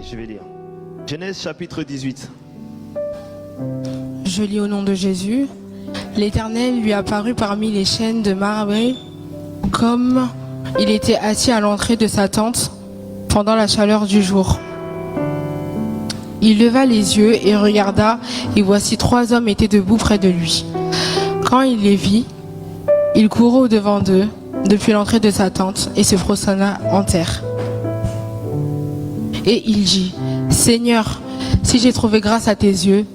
Je vais lire. Genèse chapitre 18. Je lis au nom de Jésus. L'Éternel lui apparut parmi les chaînes de Mamré, comme il était assis à l'entrée de sa tente pendant la chaleur du jour. Il leva les yeux et regarda, et voici 3 hommes étaient debout près de lui. Quand il les vit, il courut au-devant d'eux, depuis l'entrée de sa tente, et se prosterna en terre. Et il dit, « Seigneur, si j'ai trouvé grâce à tes yeux,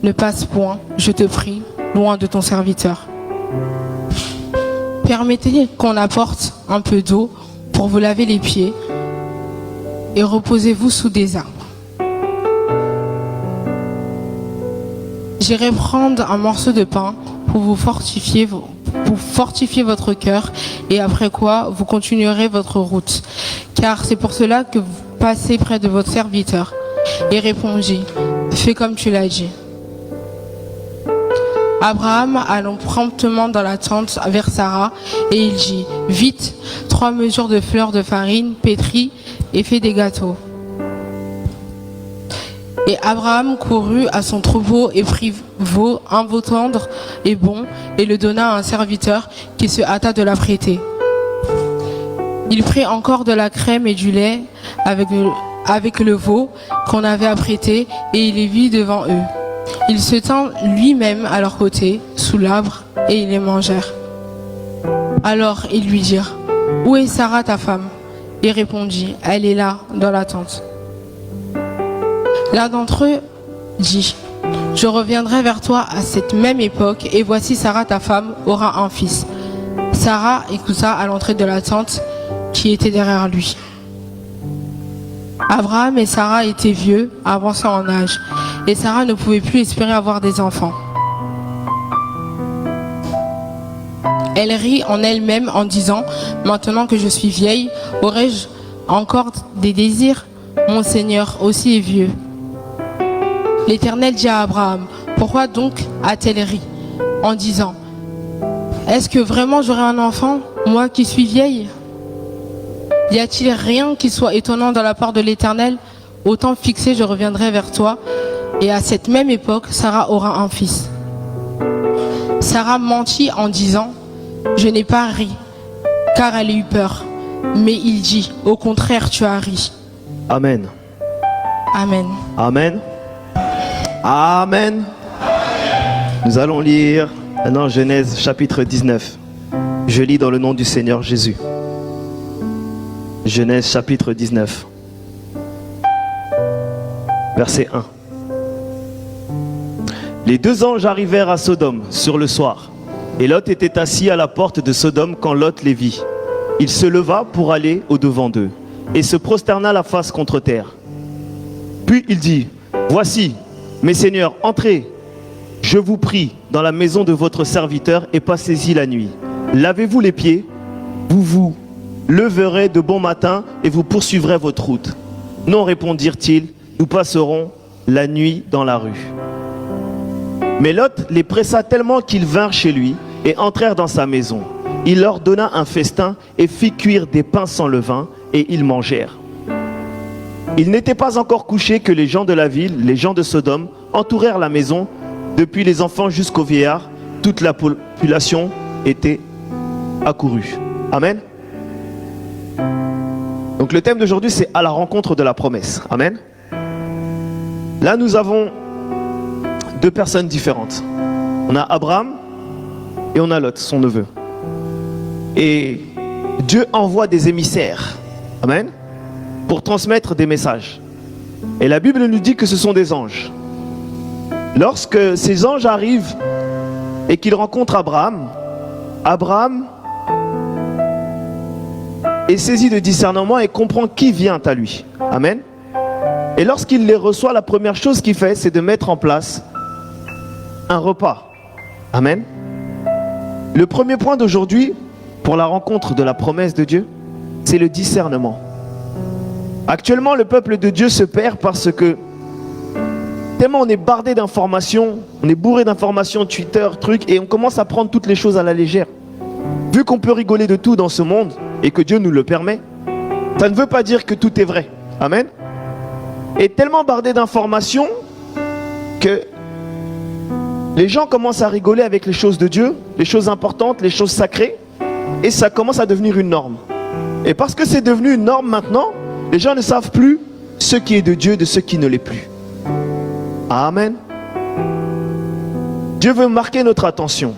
ne passe point, je te prie, loin de ton serviteur. Permettez qu'on apporte un peu d'eau pour vous laver les pieds, et reposez-vous sous des arbres. J'irai prendre un morceau de pain pour vous fortifier votre cœur, et après quoi vous continuerez votre route. Car c'est pour cela que vous passez près de votre serviteur. Et répondit, fais comme tu l'as dit. Abraham allant promptement dans la tente vers Sarah, et il dit, vite, 3 mesures de fleurs de farine pétrie et fais des gâteaux. Et Abraham courut à son troupeau et prit un veau tendre et bon, et le donna à un serviteur qui se hâta de l'apprêter. Il prit encore de la crème et du lait avec le veau qu'on avait apprêté, et il les vit devant eux. Il se tint lui-même à leur côté, sous l'arbre, et ils les mangèrent. Alors ils lui dirent, où est Sarah ta femme? Il répondit, elle est là, dans la tente. L'un d'entre eux dit, je reviendrai vers toi à cette même époque, et voici Sarah ta femme aura un fils. Sarah écouta à l'entrée de la tente qui était derrière lui. Abraham et Sarah étaient vieux, avançant en âge, et Sarah ne pouvait plus espérer avoir des enfants. Elle rit en elle-même en disant, maintenant que je suis vieille, aurais-je encore des désirs? Mon Seigneur aussi est vieux. L'Éternel dit à Abraham, pourquoi donc a-t-elle ri en disant, est-ce que vraiment j'aurai un enfant, moi qui suis vieille? Y a-t-il rien qui soit étonnant dans la part de l'Éternel? Au temps fixé, je reviendrai vers toi, et à cette même époque, Sarah aura un fils. Sarah mentit en disant, je n'ai pas ri, car elle a eu peur. Mais il dit, au contraire, tu as ri. Amen. Amen. Amen. Amen. Nous allons lire maintenant Genèse chapitre 19. Je lis dans le nom du Seigneur Jésus. Genèse chapitre 19. Verset 1. Les 2 anges arrivèrent à Sodome sur le soir, et Lot était assis à la porte de Sodome quand Lot les vit. Il se leva pour aller au-devant d'eux, et se prosterna la face contre terre. Puis il dit, voici, mes seigneurs, entrez, je vous prie, dans la maison de votre serviteur, et passez-y la nuit. Lavez-vous les pieds, vous vous leverez de bon matin, et vous poursuivrez votre route. Non, répondirent-ils, nous passerons la nuit dans la rue. Mais Lot les pressa tellement qu'ils vinrent chez lui, et entrèrent dans sa maison. Il leur donna un festin, et fit cuire des pains sans levain, et ils mangèrent. Il n'était pas encore couché que les gens de la ville, les gens de Sodome, entourèrent la maison, depuis les enfants jusqu'aux vieillards. Toute la population était accourue. Amen. Donc le thème d'aujourd'hui, c'est à la rencontre de la promesse. Amen. Là, nous avons 2 personnes différentes. On a Abraham et on a Lot, son neveu. Et Dieu envoie des émissaires. Amen. Pour transmettre des messages. Et la Bible nous dit que ce sont des anges. Lorsque ces anges arrivent et qu'ils rencontrent Abraham, Abraham est saisi de discernement et comprend qui vient à lui. Amen. Et lorsqu'il les reçoit, la première chose qu'il fait, c'est de mettre en place un repas. Amen. Le premier point d'aujourd'hui, pour la rencontre de la promesse de Dieu, c'est le discernement. Actuellement, le peuple de Dieu se perd parce que tellement on est bardé d'informations, on est bourré d'informations, Twitter, trucs, et on commence à prendre toutes les choses à la légère. Vu qu'on peut rigoler de tout dans ce monde et que Dieu nous le permet, ça ne veut pas dire que tout est vrai. Amen. est tellement bardé d'informations que les gens commencent à rigoler avec les choses de Dieu, les choses importantes, les choses sacrées, et ça commence à devenir une norme. Et parce que c'est devenu une norme maintenant, les gens ne savent plus ce qui est de Dieu de ce qui ne l'est plus. Amen. Dieu veut marquer notre attention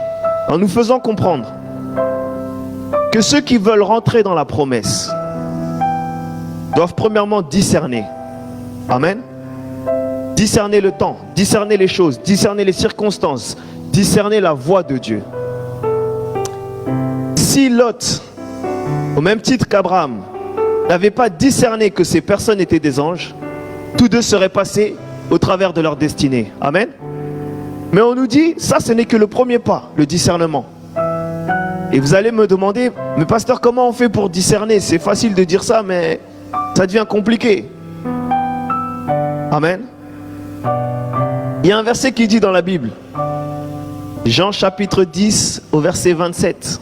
en nous faisant comprendre que ceux qui veulent rentrer dans la promesse doivent premièrement discerner. Amen. Discerner le temps, discerner les choses, discerner les circonstances, discerner la voix de Dieu. Si Lot, au même titre qu'Abraham, n'avait pas discerné que ces personnes étaient des anges, tous deux seraient passés au travers de leur destinée. Amen. Mais on nous dit, ça ce n'est que le premier pas, le discernement. Et vous allez me demander, mais pasteur, comment on fait pour discerner? C'est facile de dire ça, mais ça devient compliqué. Amen. Il y a un verset qui dit dans la Bible, Jean chapitre 10 au verset 27,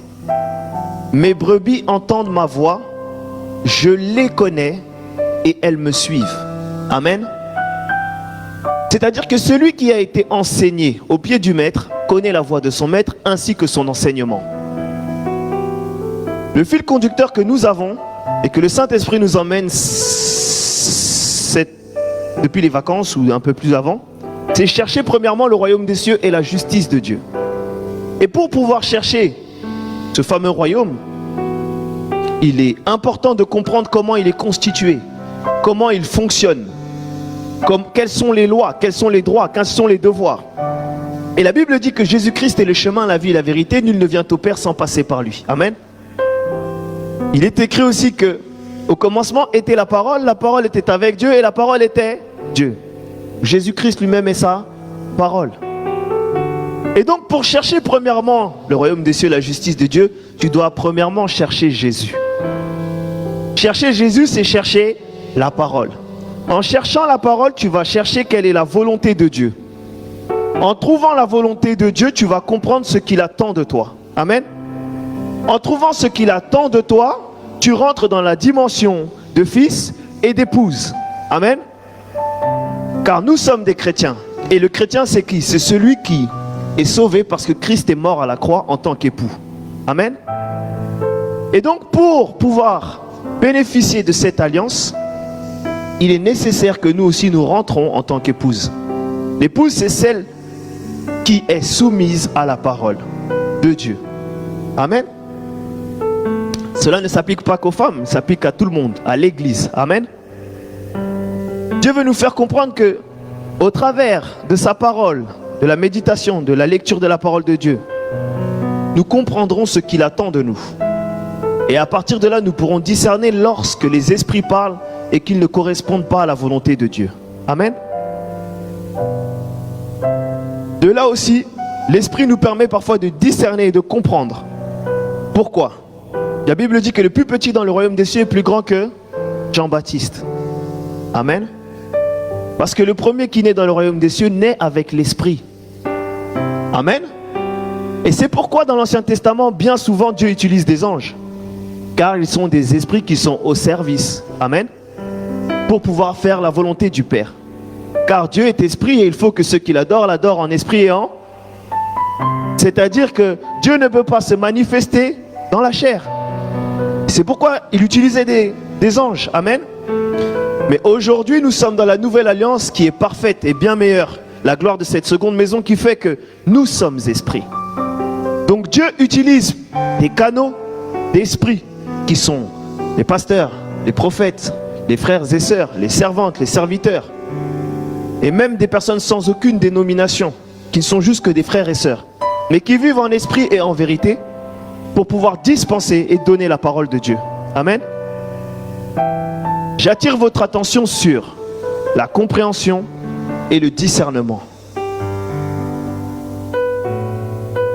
« Mes brebis entendent ma voix, je les connais et elles me suivent. » Amen. C'est-à-dire que celui qui a été enseigné au pied du maître connaît la voix de son maître ainsi que son enseignement. Le fil conducteur que nous avons et que le Saint-Esprit nous emmène depuis les vacances ou un peu plus avant, c'est chercher premièrement le royaume des cieux et la justice de Dieu. Et pour pouvoir chercher ce fameux royaume, il est important de comprendre comment il est constitué, comment il fonctionne, quelles sont les lois, quels sont les droits, quels sont les devoirs. Et la Bible dit que Jésus-Christ est le chemin, la vie et la vérité, nul ne vient au Père sans passer par lui. Amen. Il est écrit aussi que au commencement était la parole était avec Dieu et la parole était Dieu. Jésus-Christ lui-même est sa parole. Et donc pour chercher premièrement le royaume des cieux, la justice de Dieu, tu dois premièrement chercher Jésus. Chercher Jésus, c'est chercher la parole. En cherchant la parole, tu vas chercher quelle est la volonté de Dieu. En trouvant la volonté de Dieu, tu vas comprendre ce qu'il attend de toi. Amen. En trouvant ce qu'il attend de toi, tu rentres dans la dimension de fils et d'épouse. Amen. Car nous sommes des chrétiens. Et le chrétien, c'est qui? C'est celui qui est sauvé parce que Christ est mort à la croix en tant qu'époux. Amen. Et donc, pour pouvoir bénéficier de cette alliance, il est nécessaire que nous aussi nous rentrons en tant qu'épouse. L'épouse, c'est celle qui est soumise à la parole de Dieu. Amen. Cela ne s'applique pas qu'aux femmes, ça s'applique à tout le monde, à l'église. Amen. Dieu veut nous faire comprendre que, au travers de sa parole, de la méditation, de la lecture de la parole de Dieu, nous comprendrons ce qu'il attend de nous. Et à partir de là, nous pourrons discerner lorsque les esprits parlent et qu'ils ne correspondent pas à la volonté de Dieu. Amen. De là aussi, l'esprit nous permet parfois de discerner et de comprendre. Pourquoi? La Bible dit que le plus petit dans le royaume des cieux est plus grand que Jean-Baptiste. Amen. Parce que le premier qui naît dans le royaume des cieux naît avec l'esprit. Amen. Et c'est pourquoi dans l'Ancien Testament, bien souvent Dieu utilise des anges. Car ils sont des esprits qui sont au service. Amen. Pour pouvoir faire la volonté du Père. Car Dieu est esprit et il faut que ceux qui l'adorent en esprit et en... C'est-à-dire que Dieu ne peut pas se manifester dans la chair. C'est pourquoi il utilisait des anges. Amen. Mais aujourd'hui, nous sommes dans la nouvelle alliance qui est parfaite et bien meilleure. La gloire de cette seconde maison qui fait que nous sommes esprits. Donc Dieu utilise des canaux d'esprit qui sont les pasteurs, les prophètes, les frères et sœurs, les servantes, les serviteurs. Et même des personnes sans aucune dénomination, qui ne sont juste que des frères et sœurs, mais qui vivent en esprit et en vérité pour pouvoir dispenser et donner la parole de Dieu. Amen. J'attire votre attention sur la compréhension et le discernement.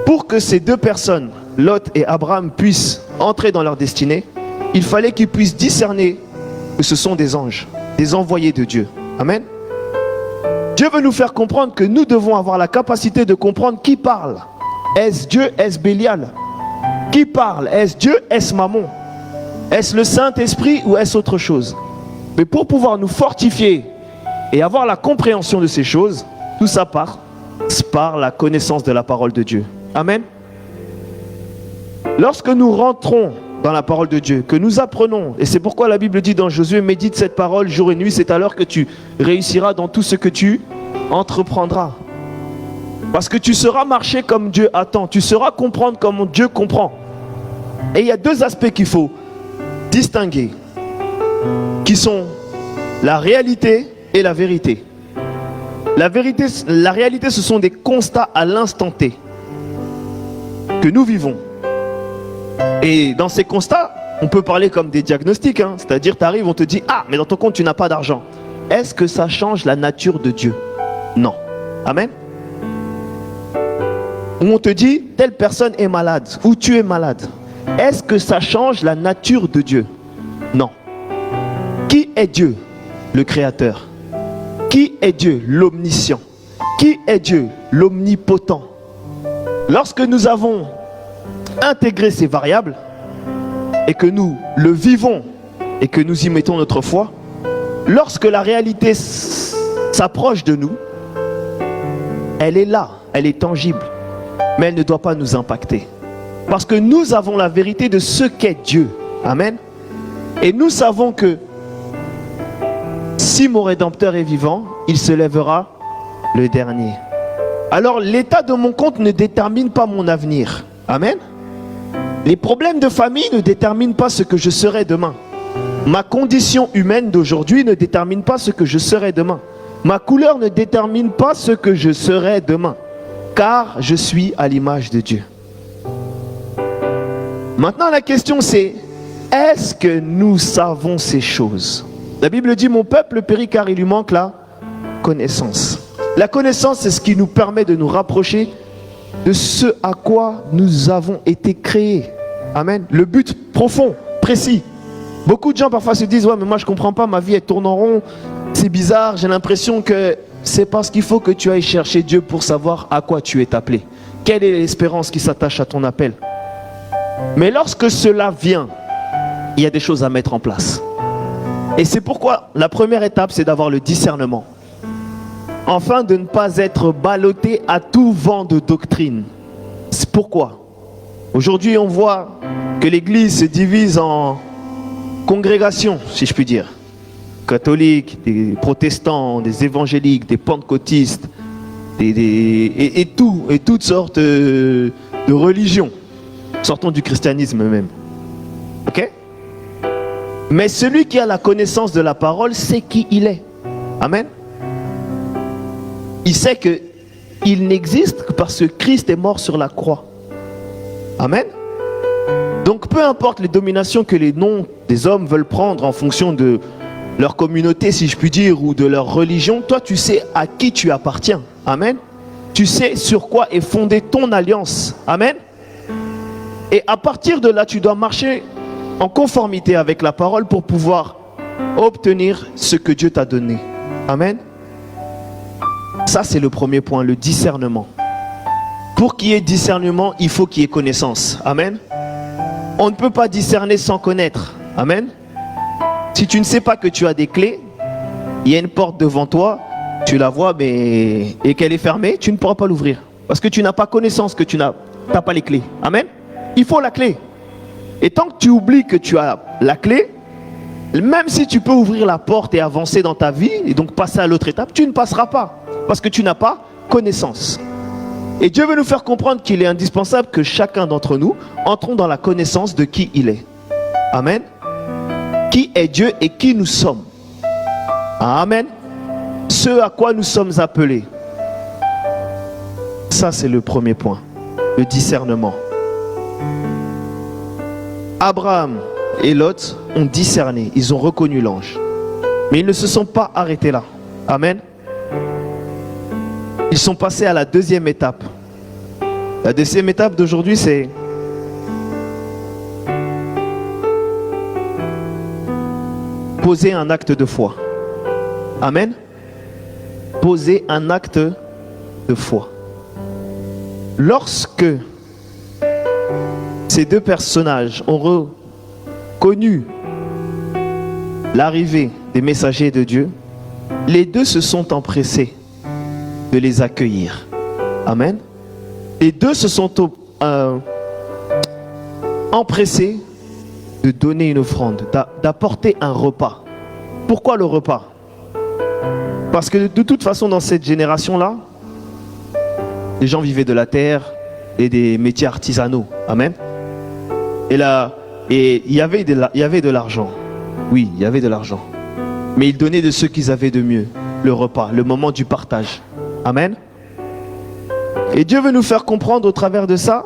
Pour que ces deux personnes, Lot et Abraham, puissent entrer dans leur destinée, il fallait qu'ils puissent discerner que ce sont des anges, des envoyés de Dieu. Amen. Dieu veut nous faire comprendre que nous devons avoir la capacité de comprendre qui parle. Est-ce Dieu? Est-ce Bélial? Qui parle? Est-ce Dieu? Est-ce Mammon? Est-ce le Saint-Esprit ou est-ce autre chose? Mais pour pouvoir nous fortifier et avoir la compréhension de ces choses, tout ça passe par la connaissance de la parole de Dieu. Amen. Lorsque nous rentrons dans la parole de Dieu, que nous apprenons, et c'est pourquoi la Bible dit dans Josué, médite cette parole jour et nuit, c'est alors que tu réussiras dans tout ce que tu entreprendras. Parce que tu sauras marcher comme Dieu attend, tu sauras comprendre comme Dieu comprend. Et il y a deux aspects qu'il faut distinguer, qui sont la réalité et la vérité. La réalité, ce sont des constats à l'instant T que nous vivons. Et dans ces constats, on peut parler comme des diagnostics, hein. C'est-à-dire, tu arrives, on te dit, ah, mais dans ton compte, tu n'as pas d'argent. Est-ce que ça change la nature de Dieu? Non. Amen. Ou on te dit, telle personne est malade, ou tu es malade. Est-ce que ça change la nature de Dieu? Non. Qui est Dieu? Le Créateur. Qui est Dieu? L'omniscient. Qui est Dieu? L'omnipotent. Lorsque nous avons intégré ces variables et que nous le vivons et que nous y mettons notre foi, lorsque la réalité s'approche de nous, elle est là, elle est tangible, mais elle ne doit pas nous impacter. Parce que nous avons la vérité de ce qu'est Dieu. Amen. Et nous savons que si mon Rédempteur est vivant, il se lèvera le dernier. Alors l'état de mon compte ne détermine pas mon avenir. Amen. Les problèmes de famille ne déterminent pas ce que je serai demain. Ma condition humaine d'aujourd'hui ne détermine pas ce que je serai demain. Ma couleur ne détermine pas ce que je serai demain. Car je suis à l'image de Dieu. Maintenant la question c'est, est-ce que nous savons ces choses? La Bible dit, mon peuple périt car il lui manque la connaissance. La connaissance, c'est ce qui nous permet de nous rapprocher de ce à quoi nous avons été créés. Amen. Le but profond, précis. Beaucoup de gens parfois se disent, ouais, mais moi je ne comprends pas, ma vie elle tourne en rond, c'est bizarre, j'ai l'impression que c'est parce qu'il faut que tu ailles chercher Dieu pour savoir à quoi tu es appelé. Quelle est l'espérance qui s'attache à ton appel? Mais lorsque cela vient, il y a des choses à mettre en place. Et c'est pourquoi la première étape, c'est d'avoir le discernement. Afin de ne pas être ballotté à tout vent de doctrine. C'est pourquoi aujourd'hui on voit que l'Église se divise en congrégations, si je puis dire. Catholiques, des protestants, des évangéliques, des pentecôtistes, et toutes sortes de religions. Sortons du christianisme même. Ok? Mais celui qui a la connaissance de la parole sait qui il est. Amen. Il sait qu'il n'existe que parce que Christ est mort sur la croix. Amen. Donc peu importe les dominations que les noms des hommes veulent prendre en fonction de leur communauté, si je puis dire, ou de leur religion, toi tu sais à qui tu appartiens. Amen. Tu sais sur quoi est fondée ton alliance. Amen. Et à partir de là, tu dois marcher en conformité avec la parole pour pouvoir obtenir ce que Dieu t'a donné. Amen. Ça, c'est le premier point, le discernement. Pour qu'il y ait discernement, il faut qu'il y ait connaissance. Amen. On ne peut pas discerner sans connaître. Amen. Si tu ne sais pas que tu as des clés, il y a une porte devant toi, tu la vois et qu'elle est fermée, tu ne pourras pas l'ouvrir. Parce que tu n'as pas connaissance que tu n'as pas les clés. Amen. Il faut la clé. Et tant que tu oublies que tu as la clé, même si tu peux ouvrir la porte et avancer dans ta vie, et donc passer à l'autre étape, tu ne passeras pas. Parce que tu n'as pas connaissance. Et Dieu veut nous faire comprendre qu'il est indispensable que chacun d'entre nous entrons dans la connaissance de qui il est. Amen. Qui est Dieu et qui nous sommes. Amen. Ce à quoi nous sommes appelés. Ça, c'est le premier point. Le discernement. Abraham et Lot ont discerné. Ils ont reconnu l'ange. Mais ils ne se sont pas arrêtés là. Amen. Ils sont passés à la deuxième étape. La deuxième étape d'aujourd'hui, c'est poser un acte de foi. Amen. Poser un acte de foi. Lorsque ces deux personnages ont reconnu l'arrivée des messagers de Dieu, les deux se sont empressés de les accueillir. Amen. Les deux se sont empressés de donner une offrande, d'apporter un repas. Pourquoi le repas? Parce que de toute façon, dans cette génération-là, les gens vivaient de la terre et des métiers artisanaux. Amen. Et il y avait de l'argent. Oui, il y avait de l'argent. Mais ils donnaient de ce qu'ils avaient de mieux, le repas, le moment du partage. Amen. Et Dieu veut nous faire comprendre au travers de ça,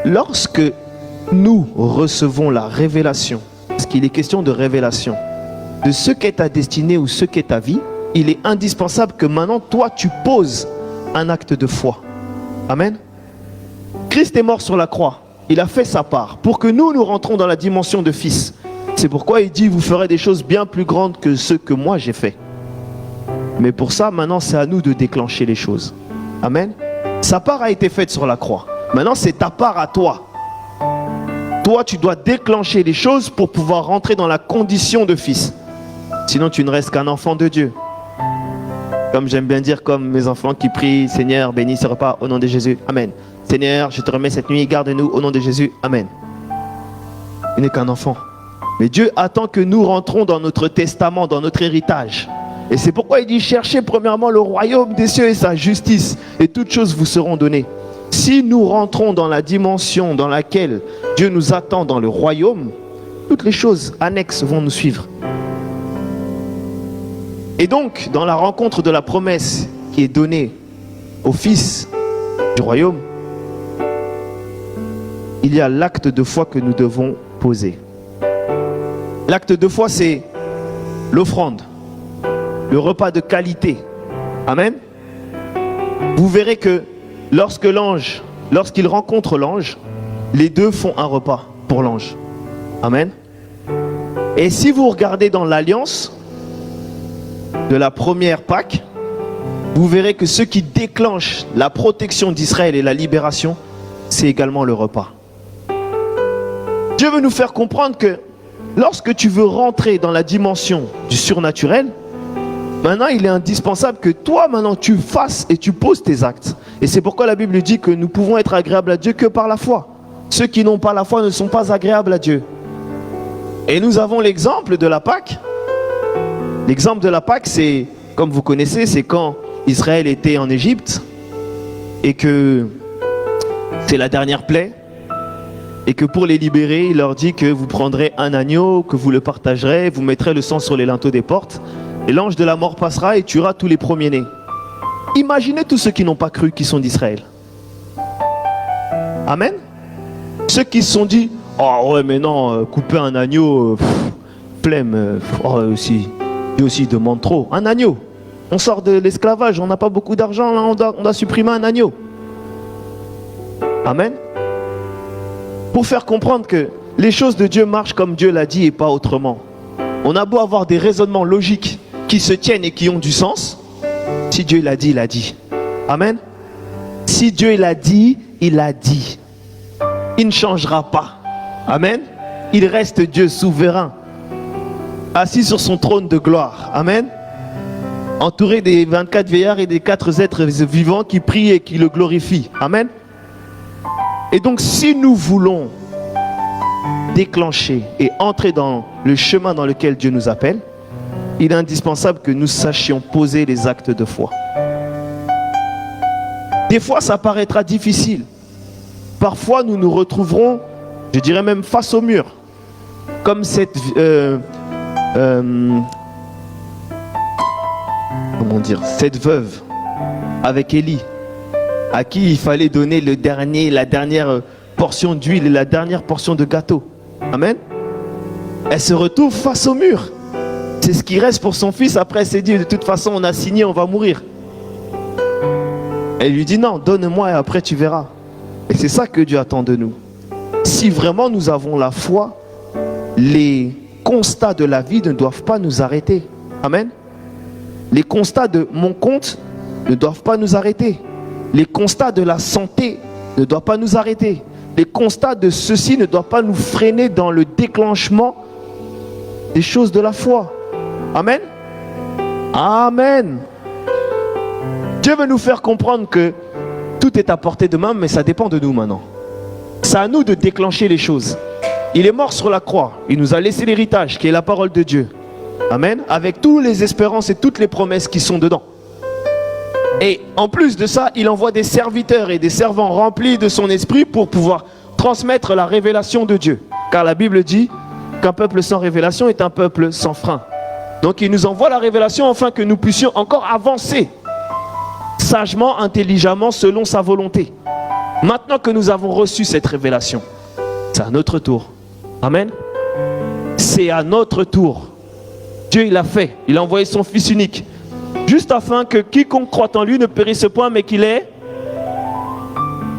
lorsque nous recevons la révélation, parce qu'il est question de révélation, de ce qu'est ta destinée ou ce qu'est ta vie, il est indispensable que maintenant, toi, tu poses un acte de foi. Amen. Christ est mort sur la croix. Il a fait sa part pour que nous rentrons dans la dimension de fils. C'est pourquoi il dit, vous ferez des choses bien plus grandes que ce que moi j'ai fait. Mais pour ça, maintenant, c'est à nous de déclencher les choses. Amen. Sa part a été faite sur la croix. Maintenant, c'est ta part à toi. Toi, tu dois déclencher les choses pour pouvoir rentrer dans la condition de fils. Sinon, tu ne restes qu'un enfant de Dieu. Comme j'aime bien dire, comme mes enfants qui prient, Seigneur, bénis ce repas au nom de Jésus. Amen. Seigneur, je te remets cette nuit, garde-nous au nom de Jésus. Amen. Il n'est qu'un enfant. Mais Dieu attend que nous rentrons dans notre testament, dans notre héritage. Et c'est pourquoi il dit, cherchez premièrement le royaume des cieux et sa justice, et toutes choses vous seront données. Si nous rentrons dans la dimension dans laquelle Dieu nous attend dans le royaume, toutes les choses annexes vont nous suivre. Et donc, dans la rencontre de la promesse qui est donnée au Fils du royaume, il y a l'acte de foi que nous devons poser. L'acte de foi, c'est l'offrande, le repas de qualité. Amen. Vous verrez que lorsqu'il rencontre l'ange, les deux font un repas pour l'ange. Amen. Et si vous regardez dans l'alliance de la première Pâque, vous verrez que ce qui déclenche la protection d'Israël et la libération, c'est également le repas. Dieu veut nous faire comprendre que lorsque tu veux rentrer dans la dimension du surnaturel, maintenant il est indispensable que toi maintenant tu fasses et tu poses tes actes. Et c'est pourquoi la Bible dit que nous pouvons être agréables à Dieu que par la foi. Ceux qui n'ont pas la foi ne sont pas agréables à Dieu. Et nous avons l'exemple de la Pâque. L'exemple de la Pâque, c'est, comme vous connaissez, c'est quand Israël était en Égypte et que c'est la dernière plaie. Et que pour les libérer, il leur dit que vous prendrez un agneau, que vous le partagerez, vous mettrez le sang sur les linteaux des portes. Et l'ange de la mort passera et tuera tous les premiers-nés. Imaginez tous ceux qui n'ont pas cru, qui sont d'Israël. Amen. Ceux qui se sont dit, oh ouais mais non, couper un agneau, flemme, aussi, Dieu aussi demande trop. Un agneau, on sort de l'esclavage, on n'a pas beaucoup d'argent, là on doit supprimer un agneau. Amen. Pour faire comprendre que les choses de Dieu marchent comme Dieu l'a dit et pas autrement. On a beau avoir des raisonnements logiques qui se tiennent et qui ont du sens. Si Dieu l'a dit, il a dit. Amen. Si Dieu l'a dit, il a dit. Il ne changera pas. Amen. Il reste Dieu souverain, assis sur son trône de gloire. Amen. Entouré des 24 vieillards et des 4 êtres vivants qui prient et qui le glorifient. Amen. Et donc, si nous voulons déclencher et entrer dans le chemin dans lequel Dieu nous appelle, il est indispensable que nous sachions poser les actes de foi. Des fois, ça paraîtra difficile. Parfois, nous nous retrouverons, je dirais même face au mur, comme cette cette veuve avec Élie, à qui il fallait donner la dernière portion d'huile et la dernière portion de gâteau. Amen. Elle se retrouve face au mur. C'est ce qui reste pour son fils. Après, elle s'est dit, de toute façon, on a signé, on va mourir. Elle lui dit, non, donne-moi et après tu verras. Et c'est ça que Dieu attend de nous. Si vraiment nous avons la foi, les constats de la vie ne doivent pas nous arrêter. Amen. Les constats de mon compte ne doivent pas nous arrêter. Les constats de la santé ne doivent pas nous arrêter. Les constats de ceci ne doivent pas nous freiner dans le déclenchement des choses de la foi. Amen. Amen. Dieu veut nous faire comprendre que tout est à portée de main, mais ça dépend de nous maintenant. C'est à nous de déclencher les choses. Il est mort sur la croix. Il nous a laissé l'héritage qui est la parole de Dieu. Amen. Avec toutes les espérances et toutes les promesses qui sont dedans. Et en plus de ça, il envoie des serviteurs et des servants remplis de son esprit pour pouvoir transmettre la révélation de Dieu. Car la Bible dit qu'un peuple sans révélation est un peuple sans frein. Donc il nous envoie la révélation afin que nous puissions encore avancer sagement, intelligemment, selon sa volonté. Maintenant que nous avons reçu cette révélation, c'est à notre tour. Amen. C'est à notre tour. Dieu, il a fait. Il a envoyé son Fils unique. Juste afin que quiconque croit en lui ne périsse point, mais qu'il ait...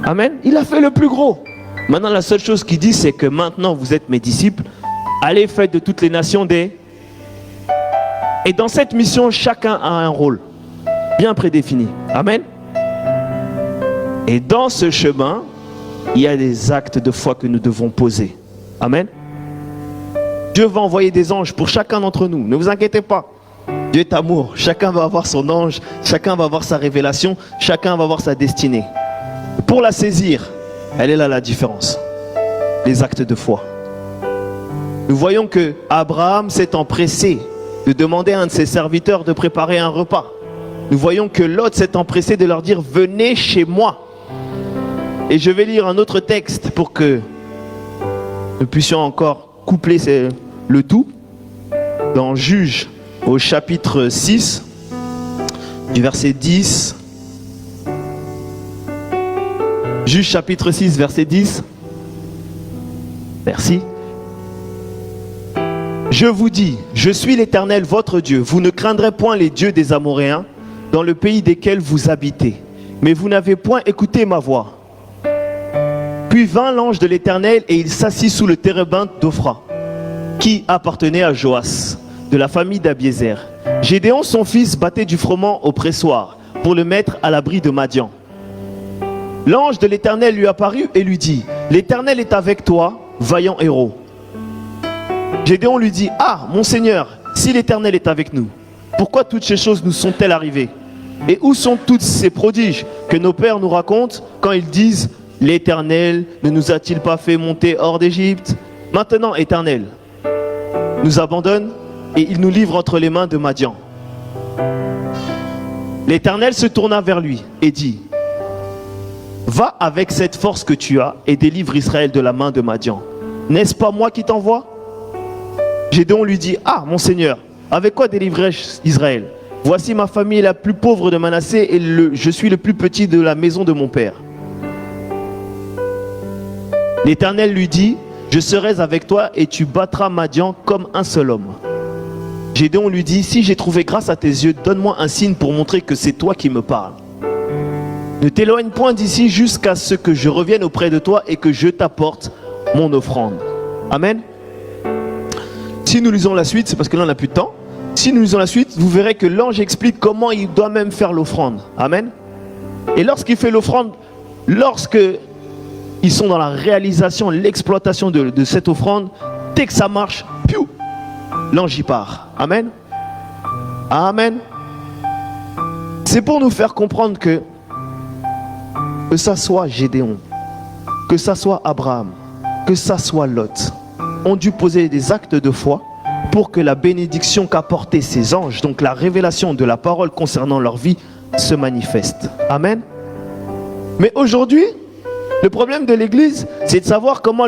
Amen. Il a fait le plus gros. Maintenant, la seule chose qu'il dit, c'est que maintenant, vous êtes mes disciples. Allez, faites de toutes les nations des... Et dans cette mission, chacun a un rôle bien prédéfini. Amen. Et dans ce chemin, il y a des actes de foi que nous devons poser. Amen. Dieu va envoyer des anges pour chacun d'entre nous. Ne vous inquiétez pas. Dieu est amour. Chacun va avoir son ange. Chacun va avoir sa révélation. Chacun va avoir sa destinée. Pour la saisir, elle est là la différence. Les actes de foi. Nous voyons que Abraham s'est empressé de demander à un de ses serviteurs de préparer un repas. Nous voyons que Lot s'est empressé de leur dire « Venez chez moi ». Et je vais lire un autre texte pour que nous puissions encore coupler le tout. Dans Juges, au chapitre 6, du verset 10. Juges chapitre 6, verset 10. Merci. Je vous dis, je suis l'Éternel, votre Dieu. Vous ne craindrez point les dieux des Amoréens, dans le pays desquels vous habitez. Mais vous n'avez point écouté ma voix. Puis vint l'ange de l'Éternel et il s'assit sous le térébinthe d'Ophra, qui appartenait à Joas, de la famille d'Abiézer. Gédéon, son fils, battait du froment au pressoir pour le mettre à l'abri de Madian. L'ange de l'Éternel lui apparut et lui dit, « L'Éternel est avec toi, vaillant héros. » Gédéon lui dit, « Ah, mon Seigneur, si l'Éternel est avec nous, pourquoi toutes ces choses nous sont-elles arrivées? Et où sont tous ces prodiges que nos pères nous racontent quand ils disent, l'Éternel ne nous a-t-il pas fait monter hors d'Égypte? Maintenant, Éternel, nous abandonne et il nous livre entre les mains de Madian. » L'Éternel se tourna vers lui et dit, « Va avec cette force que tu as et délivre Israël de la main de Madian. N'est-ce pas moi qui t'envoie? » Gédéon lui dit, « Ah, mon Seigneur, avec quoi délivrerai-je Israël? Voici ma famille est la plus pauvre de Manassé et je suis le plus petit de la maison de mon père. » L'Éternel lui dit, « Je serai avec toi et tu battras Madian comme un seul homme. » Gédéon lui dit, « Si j'ai trouvé grâce à tes yeux, donne-moi un signe pour montrer que c'est toi qui me parles. Ne t'éloigne point d'ici jusqu'à ce que je revienne auprès de toi et que je t'apporte mon offrande. » Amen. Si nous lisons la suite, c'est parce que là on n'a plus de temps. Si nous lisons la suite, vous verrez que l'ange explique comment il doit même faire l'offrande. Amen. Et lorsqu'il fait l'offrande, lorsque ils sont dans la réalisation, l'exploitation de cette offrande, dès que ça marche, piou, l'ange y part. Amen. Amen. C'est pour nous faire comprendre que ça soit Gédéon, que ça soit Abraham, que ça soit Lot, ont dû poser des actes de foi pour que la bénédiction qu'apportaient ces anges, donc la révélation de la parole concernant leur vie, se manifeste. Amen. Mais aujourd'hui, le problème de l'Église, c'est de savoir comment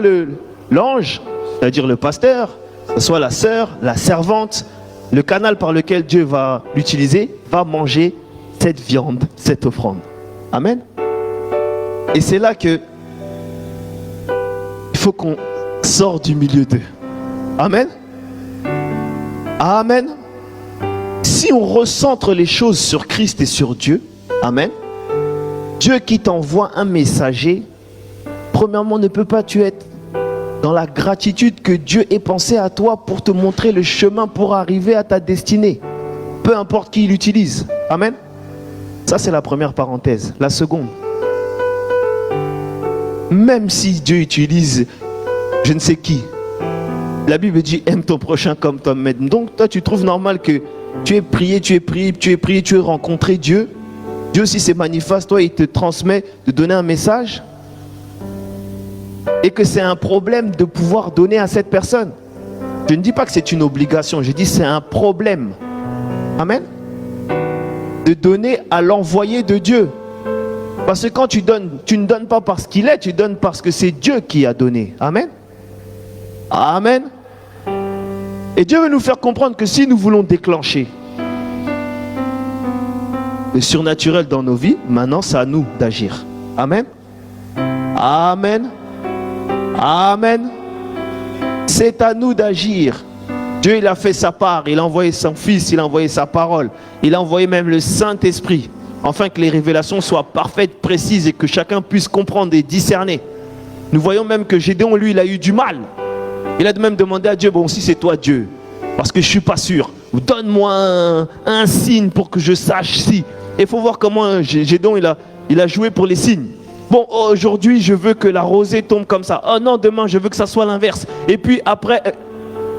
l'ange, c'est-à-dire le pasteur, que ce soit la sœur, la servante, le canal par lequel Dieu va l'utiliser, va manger cette viande, cette offrande. Amen. Et c'est là que il faut qu'on sorte du milieu d'eux. Amen. Amen. Si on recentre les choses sur Christ et sur Dieu, amen, Dieu qui t'envoie un messager, premièrement, ne peut pas tu être dans la gratitude que Dieu ait pensé à toi pour te montrer le chemin pour arriver à ta destinée. Peu importe qui il utilise. Amen. Ça, c'est la première parenthèse. La seconde, même si Dieu utilise je ne sais qui, la Bible dit aime ton prochain comme toi-même. Donc toi tu trouves normal que tu es prié, tu es rencontré Dieu. Dieu aussi se manifeste, toi, il te transmet de donner un message. Et que c'est un problème de pouvoir donner à cette personne. Je ne dis pas que c'est une obligation, je dis c'est un problème. Amen. De donner à l'envoyé de Dieu. Parce que quand tu donnes, tu ne donnes pas parce qu'il est, tu donnes parce que c'est Dieu qui a donné. Amen. Amen. Et Dieu veut nous faire comprendre que si nous voulons déclencher le surnaturel dans nos vies, maintenant c'est à nous d'agir. Amen. Amen. Amen. C'est à nous d'agir. Dieu, il a fait sa part. Il a envoyé son Fils, il a envoyé sa parole. Il a envoyé même le Saint-Esprit. Afin que les révélations soient parfaites, précises et que chacun puisse comprendre et discerner. Nous voyons même que Gédéon, lui, il a eu du mal. Il a même demandé à Dieu, bon, si c'est toi Dieu, parce que je ne suis pas sûr. Donne-moi un signe pour que je sache si. Et il faut voir comment Gédéon, il a joué pour les signes. Bon, aujourd'hui, je veux que la rosée tombe comme ça. Oh non, demain, je veux que ça soit l'inverse. Et puis après,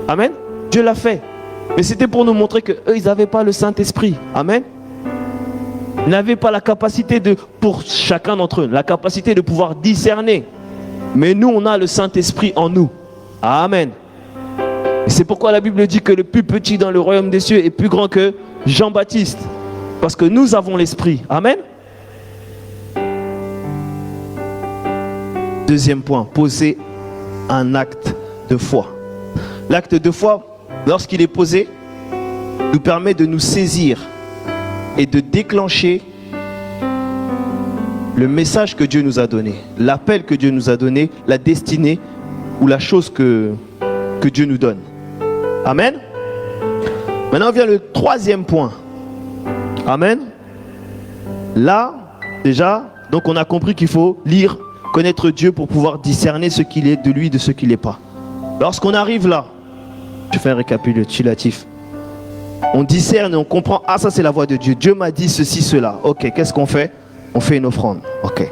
Amen. Dieu l'a fait. Mais c'était pour nous montrer qu'eux, ils n'avaient pas le Saint-Esprit. Amen. Ils n'avaient pas la capacité pour chacun d'entre eux, la capacité de pouvoir discerner. Mais nous, on a le Saint-Esprit en nous. Amen. Et c'est pourquoi la Bible dit que le plus petit dans le royaume des cieux est plus grand que Jean-Baptiste. Parce que nous avons l'Esprit. Amen. Deuxième point, poser un acte de foi. L'acte de foi, lorsqu'il est posé, nous permet de nous saisir et de déclencher le message que Dieu nous a donné, l'appel que Dieu nous a donné, la destinée ou la chose que Dieu nous donne. Amen. Maintenant vient le troisième point. Amen. Là, déjà, donc on a compris qu'il faut lire, connaître Dieu pour pouvoir discerner ce qu'il est de lui de ce qu'il n'est pas. Lorsqu'on arrive là, je fais un récapitulatif. On discerne et on comprend, ah ça c'est la voix de Dieu. Dieu m'a dit ceci, cela. Ok, qu'est-ce qu'on fait? On fait une offrande. Ok.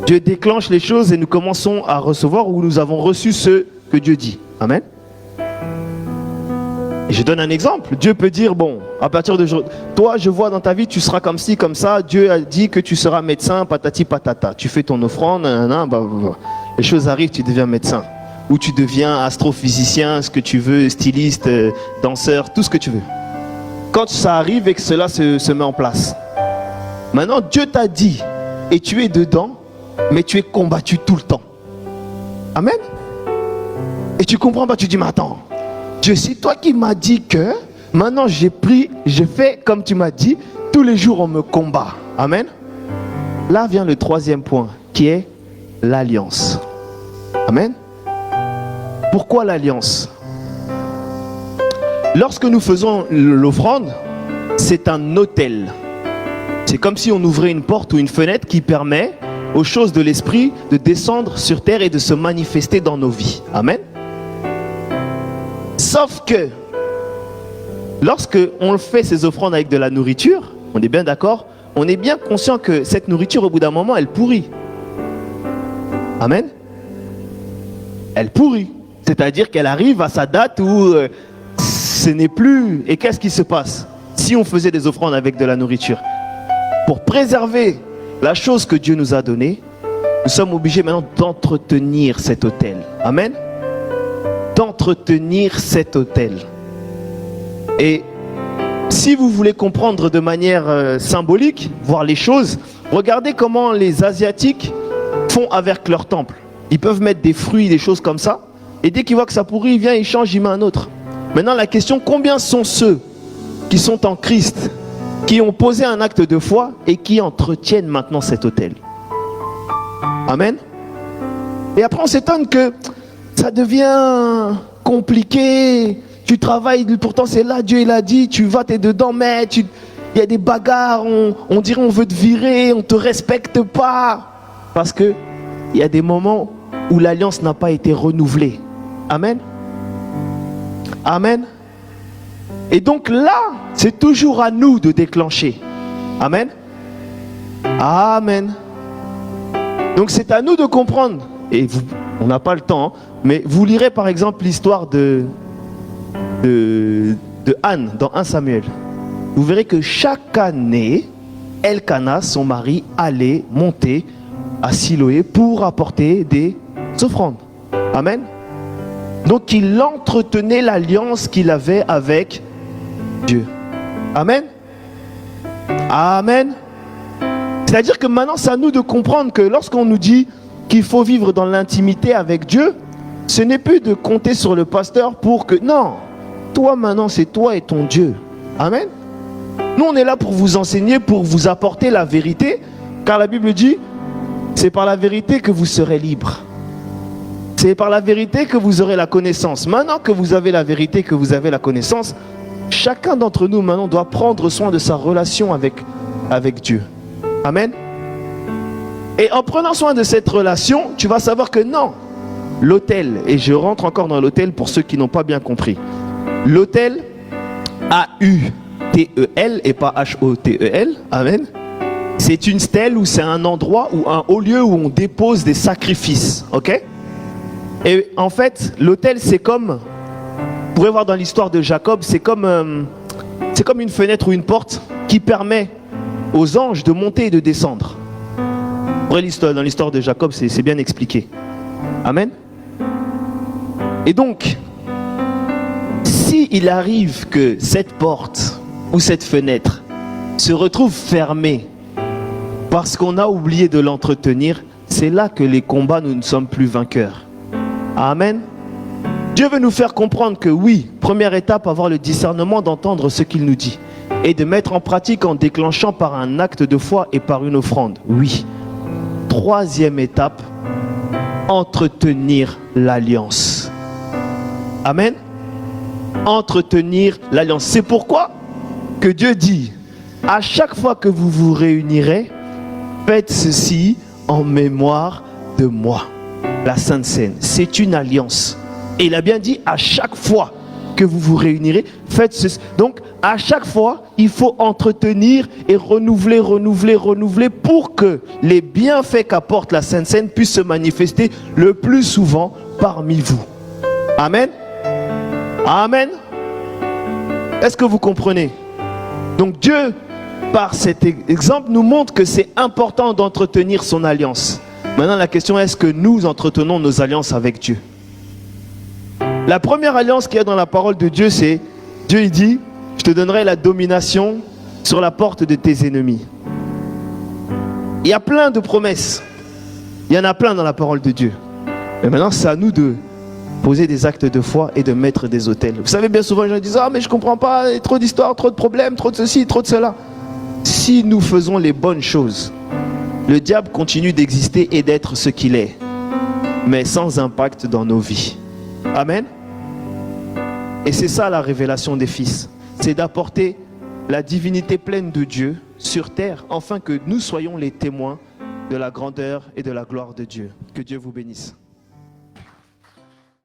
Dieu déclenche les choses et nous commençons à recevoir ou nous avons reçu ce que Dieu dit. Amen. Et je donne un exemple. Dieu peut dire, bon, à partir de toi, je vois dans ta vie, tu seras comme ci, comme ça. Dieu a dit que tu seras médecin, patati patata. Tu fais ton offrande, les choses arrivent, tu deviens médecin. Ou tu deviens astrophysicien, ce que tu veux, styliste, danseur, tout ce que tu veux. Quand ça arrive et que cela se met en place. Maintenant, Dieu t'a dit, et tu es dedans, mais tu es combattu tout le temps. Amen. Et tu comprends pas, tu dis, mais attends, Dieu, c'est toi qui m'as dit que, maintenant j'ai fait comme tu m'as dit, tous les jours on me combat. Amen. Là vient le troisième point, qui est l'alliance. Amen. Pourquoi l'alliance? Lorsque nous faisons l'offrande, c'est un autel. C'est comme si on ouvrait une porte ou une fenêtre qui permet aux choses de l'esprit de descendre sur terre et de se manifester dans nos vies. Amen. Sauf que, lorsque on fait ces offrandes avec de la nourriture, on est bien d'accord, on est bien conscient que cette nourriture, au bout d'un moment, elle pourrit. Amen. Elle pourrit. C'est-à-dire qu'elle arrive à sa date où ce n'est plus... Et qu'est-ce qui se passe si on faisait des offrandes avec de la nourriture? Pour préserver la chose que Dieu nous a donnée, nous sommes obligés maintenant d'entretenir cet autel. Amen. D'entretenir cet autel. Et si vous voulez comprendre de manière symbolique, voir les choses, regardez comment les Asiatiques font avec leur temple. Ils peuvent mettre des fruits, des choses comme ça. Et dès qu'il voit que ça pourrit, il vient, il change, il met un autre. Maintenant, la question, combien sont ceux qui sont en Christ, qui ont posé un acte de foi et qui entretiennent maintenant cet autel? Amen. Et après, on s'étonne que ça devient compliqué. Tu travailles, pourtant c'est là, Dieu il a dit, tu vas, t'es dedans, mais il y a des bagarres, on dirait on veut te virer, on ne te respecte pas. Parce qu'il y a des moments où l'alliance n'a pas été renouvelée. Amen. Amen. Et donc là, c'est toujours à nous de déclencher. Amen. Amen. Donc c'est à nous de comprendre. Et on n'a pas le temps, mais vous lirez par exemple l'histoire de Anne dans 1 Samuel, vous verrez que chaque année, Elkana, son mari, allait monter à Siloé pour apporter des offrandes. Amen. Donc il entretenait l'alliance qu'il avait avec Dieu. Amen. Amen. C'est-à-dire que maintenant, c'est à nous de comprendre que lorsqu'on nous dit qu'il faut vivre dans l'intimité avec Dieu, ce n'est plus de compter sur le pasteur pour que... Non, toi maintenant, c'est toi et ton Dieu. Amen. Nous, on est là pour vous enseigner, pour vous apporter la vérité, car la Bible dit, c'est par la vérité que vous serez libres. C'est par la vérité que vous aurez la connaissance. Maintenant que vous avez la vérité, que vous avez la connaissance, chacun d'entre nous maintenant doit prendre soin de sa relation avec Dieu. Amen. Et en prenant soin de cette relation, tu vas savoir que non, l'autel, et je rentre encore dans l'autel pour ceux qui n'ont pas bien compris, l'autel A-U-T-E-L et pas H-O-T-E-L, amen, c'est une stèle ou c'est un endroit ou un haut lieu où on dépose des sacrifices, ok? Et en fait, l'autel c'est comme, vous pourrez voir dans l'histoire de Jacob, c'est comme une fenêtre ou une porte qui permet aux anges de monter et de descendre. Dans l'histoire de Jacob, c'est bien expliqué. Amen. Et donc, si il arrive que cette porte ou cette fenêtre se retrouve fermée parce qu'on a oublié de l'entretenir, c'est là que les combats, nous ne sommes plus vainqueurs. Amen. Dieu veut nous faire comprendre que oui, première étape, avoir le discernement d'entendre ce qu'il nous dit et de mettre en pratique en déclenchant par un acte de foi et par une offrande. Oui. Troisième étape, entretenir l'alliance. Amen. Entretenir l'alliance. C'est pourquoi que Dieu dit, à chaque fois que vous vous réunirez, faites ceci en mémoire de moi. La Sainte Seine, c'est une alliance. Et il a bien dit, à chaque fois que vous vous réunirez, faites ceci. Donc, à chaque fois, il faut entretenir et renouveler pour que les bienfaits qu'apporte la Sainte Seine puissent se manifester le plus souvent parmi vous. Amen. Amen. Est-ce que vous comprenez? Donc Dieu, par cet exemple, nous montre que c'est important d'entretenir son alliance. Maintenant, la question est, est-ce que nous entretenons nos alliances avec Dieu? La première alliance qu'il y a dans la parole de Dieu, c'est Dieu il dit, je te donnerai la domination sur la porte de tes ennemis. Il y a plein de promesses. Il y en a plein dans la parole de Dieu. Et maintenant, c'est à nous de poser des actes de foi et de mettre des autels. Vous savez, bien souvent, les gens disent, ah, mais je ne comprends pas, il y a trop d'histoires, trop de problèmes, trop de ceci, trop de cela. Si nous faisons les bonnes choses, le diable continue d'exister et d'être ce qu'il est, mais sans impact dans nos vies. Amen. Et c'est ça la révélation des fils. C'est d'apporter la divinité pleine de Dieu sur terre, afin que nous soyons les témoins de la grandeur et de la gloire de Dieu. Que Dieu vous bénisse.